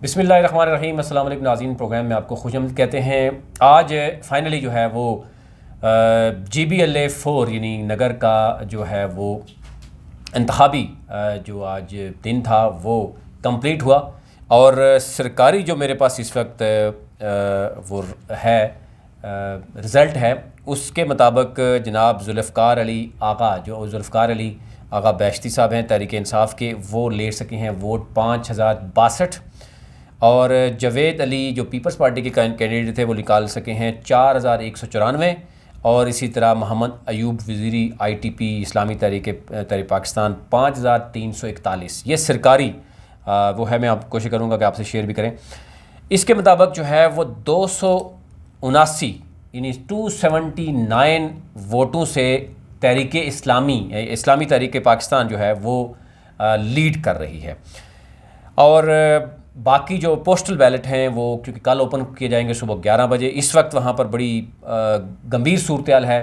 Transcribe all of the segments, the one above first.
बिस्मिल्लाहिर्रहमानिर्रहीम। अस्सलाम वालेकुम नाज़रीन, प्रोग्राम में आपको खुशामदीद कहते हैं। आज फाइनली जो है वो GBLA 4 यानी नगर का जो है वो इंतखाबी जो आज दिन था वो कंप्लीट हुआ और सरकारी जो मेरे पास इस वक्त वो है रिज़ल्ट है उसके मुताबिक जनाब जुल्फ़कार अली आगा जो जुल्फ़कार अली आगा बैश्ती साहब हैं तहरीक इंसाफ के, वो ले सके हैं वोट 5062 और जवेद अली जो पीपल्स पार्टी के कैंडिडेट थे वो निकाल सके हैं 4194 और इसी तरह मोहम्मद अयूब वज़ीरी ITP इस्लामी तहरीक पाकिस्तान 5341। ये सरकारी वो है, मैं आप कोशिश करूँगा कि आपसे शेयर भी करें। इसके मुताबिक जो है वो 279 यानी 279 वोटों से तहरीक इस्लामी तहरीक पाकिस्तान जो है वो लीड कर रही है। और बाकी जो पोस्टल बैलेट हैं वो क्योंकि कल ओपन किए जाएंगे सुबह 11 बजे, इस वक्त वहाँ पर बड़ी गंभीर सूरत है।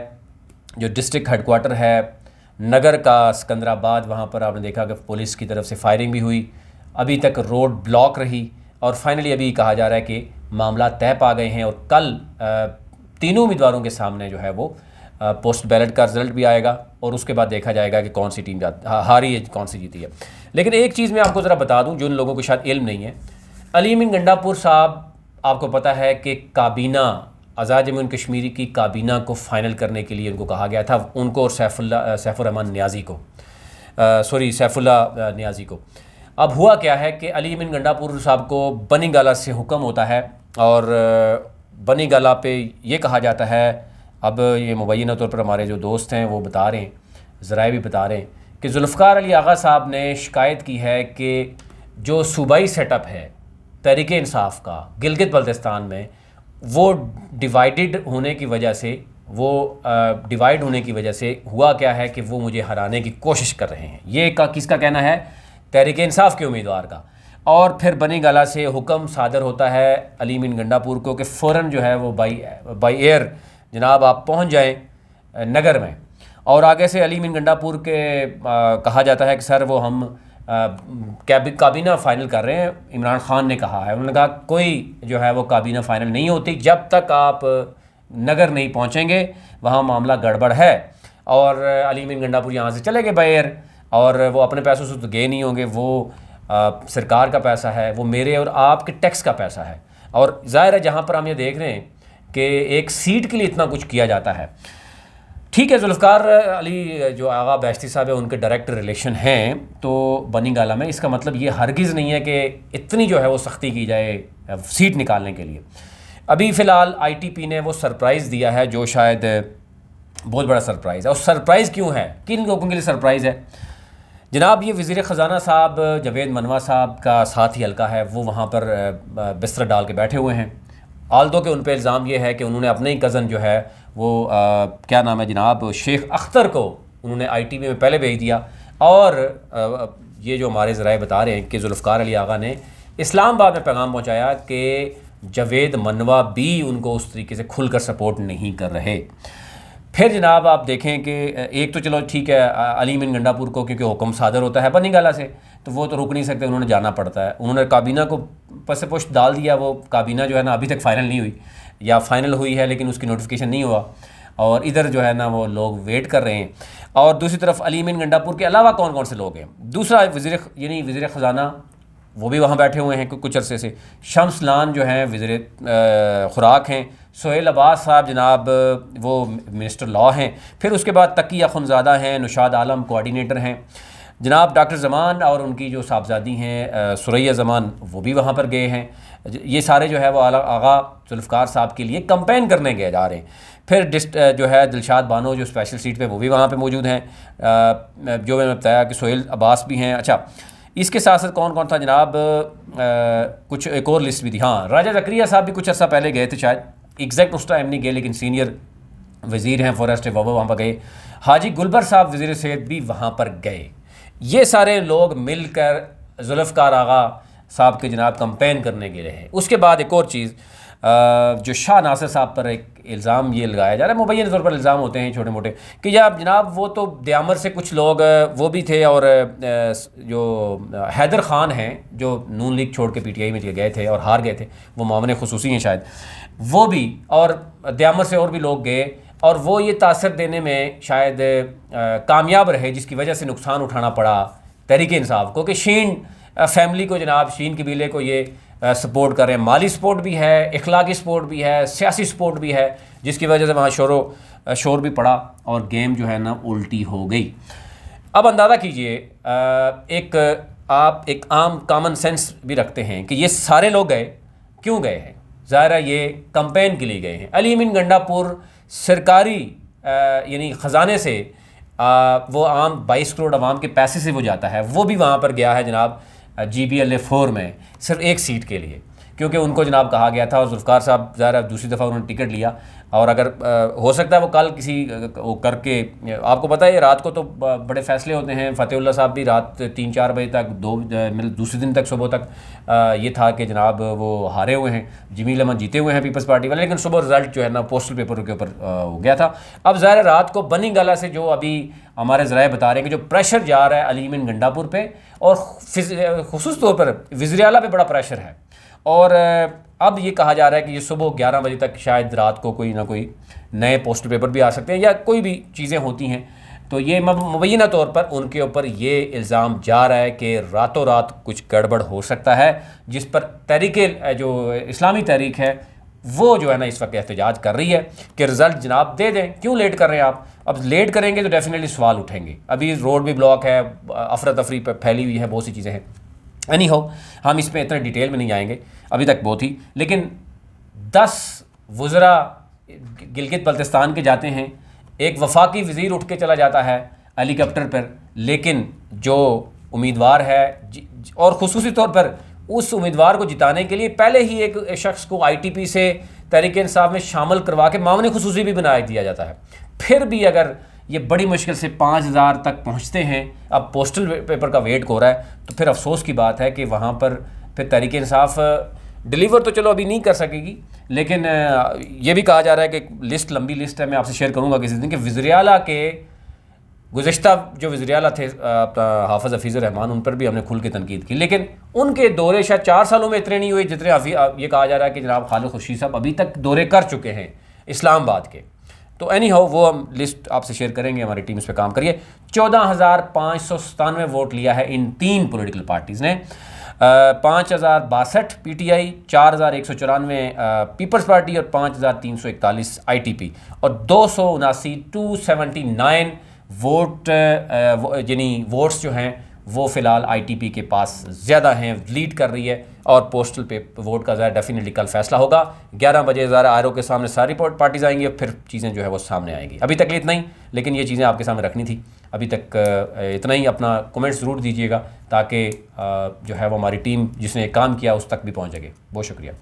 जो डिस्ट्रिक्ट हेडक्वार्टर है नगर का सिकंदराबाद, वहाँ पर आपने देखा कि पुलिस की तरफ से फायरिंग भी हुई, अभी तक रोड ब्लॉक रही और फाइनली अभी कहा जा रहा है कि मामला तय पा गए हैं और कल तीनों उम्मीदवारों के सामने जो है वो पोस्ट बैलेट का रिज़ल्ट भी आएगा और उसके बाद देखा जाएगा कि कौन सी टीम हारी है, कौन सी जीती है। लेकिन एक चीज़ मैं आपको ज़रा बता दूं, जिन लोगों को शायद इल्म नहीं है, अली अमीन गंडापुर साहब आपको पता है कि काबीना आज़ाद जम्मू एंड कश्मीर की काबीना को फ़ाइनल करने के लिए उनको कहा गया था, उनको और सैफुर्रहमान नियाज़ी को, सैफुल्ला नियाज़ी को। अब हुआ क्या है कि अली अमीन गंडापुर साहब को बनी गाला से हुक्म होता है और बनी गाला पे ये कहा जाता है, अब ये मुबैना तौर पर हमारे जो दोस्त हैं वो बता रहे हैं, ज़राए भी बता रहे हैं कि जुल्फ़कार अली आगा साहब ने शिकायत की है कि जो सूबाई सेटअप है तहरीक इंसाफ का गिलगित बल्तिस्तान में, वो डिवाइड होने की वजह से हुआ क्या है कि वो मुझे हराने की कोशिश कर रहे हैं। ये किसका कहना है? तहरीक इंसाफ के उम्मीदवार का। और फिर बनी गाला से हुक्म सादर होता है अली अमीन गंडापुर को कि फ़ौरन जो है वो बाई एयर जनाब आप पहुंच जाएं नगर में। और आगे से अली अमीन गंडापुर के कहा जाता है कि सर वो हम काबीना फ़ाइनल कर रहे हैं, इमरान ख़ान ने कहा है। उन्होंने कहा कोई जो है वो काबीना फ़ाइनल नहीं होती जब तक आप नगर नहीं पहुंचेंगे, वहाँ मामला गड़बड़ है। और अली अमीन गंडापुर यहाँ से चले गए बाय एयर और वो अपने पैसों से तो गए नहीं होंगे, वो सरकार का पैसा है, वो मेरे और आपके टैक्स का पैसा है। और ज़ाहिर है जहाँ पर हम ये देख रहे हैं कि एक सीट के लिए इतना कुछ किया जाता है। ठीक है, जुल्फ़कार अली जो आगा बैश्ती साहब है उनके डायरेक्ट रिलेशन हैं तो बनी गाला में, इसका मतलब ये हरगिज़ नहीं है कि इतनी जो है वो सख्ती की जाए सीट निकालने के लिए। अभी फ़िलहाल ITP ने वो सरप्राइज़ दिया है जो शायद बहुत बड़ा सरप्राइज़ है। और सरप्राइज़ क्यों है, किन लोगों के लिए सरप्राइज़ है? जनाब ये वज़ीर ख़जाना साहब जवेद मनवा साहब का साथ ही हल्का है, वो वहाँ पर बिस्तर डाल के बैठे हुए हैं। आल्दो के उन पर इल्ज़ाम ये है कि उन्होंने अपने ही कज़न जो है वो क्या नाम है जनाब शेख अख्तर को उन्होंने ITP में पहले भेज दिया। और ये जो हमारे ज़राए बता रहे हैं कि जुल्फ़कार अली आगा ने इस्लामाबाद में पैगाम पहुँचाया कि जवेद मनवा भी उनको उस तरीके से खुलकर सपोर्ट नहीं कर रहे। फिर जनाब आप देखें कि एक तो चलो ठीक है, अली अमीन गंडापुर को क्योंकि हुक्म सादर होता है बनी गाला से तो वो तो रुक नहीं सकते, उन्होंने जाना पड़ता है। उन्होंने काबीना को पस पुश्त डाल दिया, वो काबीना जो है ना अभी तक फ़ाइनल नहीं हुई, या फ़ाइनल हुई है लेकिन उसकी नोटिफिकेशन नहीं हुआ और इधर जो है ना वो लोग वेट कर रहे हैं। और दूसरी तरफ अली अमीन गंडापुर के अलावा कौन कौन से लोग हैं? दूसरा वज़ीर ख़जाना वो भी वहाँ बैठे हुए हैं कुछ अरसे से। शम्स लान जो हैं वज़ीर खुराक हैं। सोहेल अब्बास साहब जनाब वो मिनिस्टर लॉ हैं। फिर उसके बाद तकी अखुनज़ादा हैं, नुशाद आलम कोऑर्डिनेटर हैं। जनाब डॉक्टर ज़मान और उनकी जो साहबजादी हैं सुरैया ज़मान, वो भी वहाँ पर गए हैं। ये सारे जो है वो आगा जुल्फ़कार साहब के लिए कंपेन करने गए जा रहे हैं। फिर जो है दिलशाद बानो जो स्पेशल सीट पे वो भी वहाँ पे मौजूद हैं। जो मैंने बताया कि सोहेल अब्बास भी हैं। अच्छा, इसके साथ साथ कौन कौन था जनाब, कुछ एक और लिस्ट भी थी। हाँ, राजा ज़करिया साहब भी कुछ अर्सा पहले गए थे, शायद एग्जैक्ट उस टाइम नहीं गए लेकिन सीनियर वज़ीर हैं फॉरेस्ट वो वहाँ पर गए। हाजी गुलबर साहब वज़ीर सेहत भी वहाँ पर गए। ये सारे लोग मिलकर जुल्फ़कार आगा साहब के जनाब कंपेन करने के लिए है। उसके बाद एक और चीज़ जो शाह नासिर साहब पर एक इल्ज़ाम ये लगाया जा रहा है, मुबैन तौर पर इल्ज़ाम होते हैं छोटे मोटे, कि जनाब वो तो दयामर से कुछ लोग वो भी थे, और जो हैदर ख़ान हैं जो नून लीग छोड़ के PTI में गए थे और हार गए थे, वो मामले खुसूसी हैं शायद, वो भी, और दयामर से और भी लोग गए, और वो ये तासर देने में शायद कामयाब रहे, जिसकी वजह से नुकसान उठाना पड़ा तहरीक इंसाफ को, कि शीन फैमिली को, जनाब शीन कबीले को ये सपोर्ट कर रहे हैं। माली सपोर्ट भी है, इखलाकी सपोर्ट भी है, सियासी सपोर्ट भी है, जिसकी वजह से वहाँ शोर भी पड़ा और गेम जो है ना उल्टी हो गई। अब अंदाज़ा कीजिए, आप एक आम कॉमन सेंस भी रखते हैं कि ये सारे लोग गए, क्यों गए हैं? ज़ाहिर है ये कंपेन के लिए गए हैं। अली अमीन गंडापुर सरकारी यानी ख़जाने से वो आम 22 करोड़ आवाम के पैसे से वो जाता है, वो भी वहाँ पर गया है जनाब GBLA 4 में सिर्फ एक सीट के लिए, क्योंकि उनको जनाब कहा गया था, और जुल्फ़िकार साहब ज़ाहिर दूसरी दफ़ा उन्होंने टिकट लिया, और अगर हो सकता है वो कल किसी वो करके, आपको पता है रात को तो बड़े फ़ैसले होते हैं। फ़तेहुल्लाह साहब भी रात 3-4 बजे तक, दूसरे दिन तक सुबह तक ये था कि जनाब वो हारे हुए हैं, जमील अहमद जीते हुए हैं पीपल्स पार्टी वाले, लेकिन सुबह रिज़ल्ट जो है ना पोस्टल पेपर के ऊपर हो गया था। अब ज़ाहिर रात को बनी गाला से जो अभी हमारे ज़राए बता रहे हैं कि जो प्रेशर जा रहा है अली अमीन गंडापुर पे, और ख़ुसूस तौर पर वज़ीर आला पे बड़ा प्रेशर है, और अब ये कहा जा रहा है कि ये सुबह 11 बजे तक शायद रात को कोई ना कोई नए पोस्टल पेपर भी आ सकते हैं, या कोई भी चीज़ें होती हैं। तो ये मुबैना तौर पर उनके ऊपर ये इल्ज़ाम जा रहा है कि रातों रात कुछ गड़बड़ हो सकता है, जिस पर तहरीक जो इस्लामी तहरीक है वो जो है ना इस वक्त एहतजाज कर रही है कि रिज़ल्ट जनाब दे दें, क्यों लेट कर रहे हैं आप? अब लेट करेंगे तो डेफिनेटली सवाल उठेंगे। अभी रोड भी ब्लॉक है, अफरा तफरी पर फैली हुई है, बहुत सी चीज़ें हैं। एनी हो, हम इसमें इतना डिटेल में नहीं जाएंगे, अभी तक बहुत ही, लेकिन 10 वज़रा गिलगित बल्तिस्तान के जाते हैं, एक वफाकी वज़ीर उठ के चला जाता है हेलीकॉप्टर पर, लेकिन जो उम्मीदवार है और ख़ुसूसी तौर पर उस उम्मीदवार को जिताने के लिए पहले ही एक शख्स को ITP से तहरीक इंसाफ में शामिल करवा के मामले खुसूसी भी बना दिया जाता है। फिर भी अगर ये बड़ी मुश्किल से 5000 तक पहुंचते हैं, अब पोस्टल पेपर का वेट हो रहा है, तो फिर अफसोस की बात है कि वहाँ पर फिर तहरीक इंसाफ डिलीवर तो चलो अभी नहीं कर सकेगी, लेकिन ये भी कहा जा रहा है कि लिस्ट लंबी लिस्ट है, मैं आपसे शेयर करूँगा किसी दिन, कि वज़ीर आला के गुज़िश्ता जो वज़ीर आला थे हाफ़िज़ हफ़ीज़ुर रहमान, उन पर भी हमने खुल के तनकीद की, लेकिन उनके दौरे शायद 4 सालों में इतने नहीं हुए जितने ये कहा जा रहा है कि जनाब खालिद खुर्शीद साहब अभी तक दौरे कर चुके हैं इस्लामाबाद के। तो एनी हाउ वो हम लिस्ट आपसे शेयर करेंगे, हमारी टीम इस पर काम करिए। 14,597 वोट लिया है इन 3 पॉलिटिकल पार्टीज़ ने, 5,062 PTI, 4,194 पीपल्स पार्टी और 5,341 ITP, और 279 वोट यानी वोट्स जो हैं वो फ़िलहाल ITP के पास ज़्यादा हैं, लीड कर रही है, और पोस्टल पे वोट का ज़रा डेफिनेटली कल फैसला होगा। 11 बजे ज़रा आरओ के सामने सारी पार्टीज़ आएंगी, और फिर चीज़ें जो है वो सामने आएंगी। अभी तक इतना ही, लेकिन ये चीज़ें आपके सामने रखनी थी। अभी तक इतना ही। अपना कमेंट्स ज़रूर दीजिएगा ताकि जो है वो हमारी टीम जिसने काम किया उस तक भी पहुँच सके। बहुत शुक्रिया।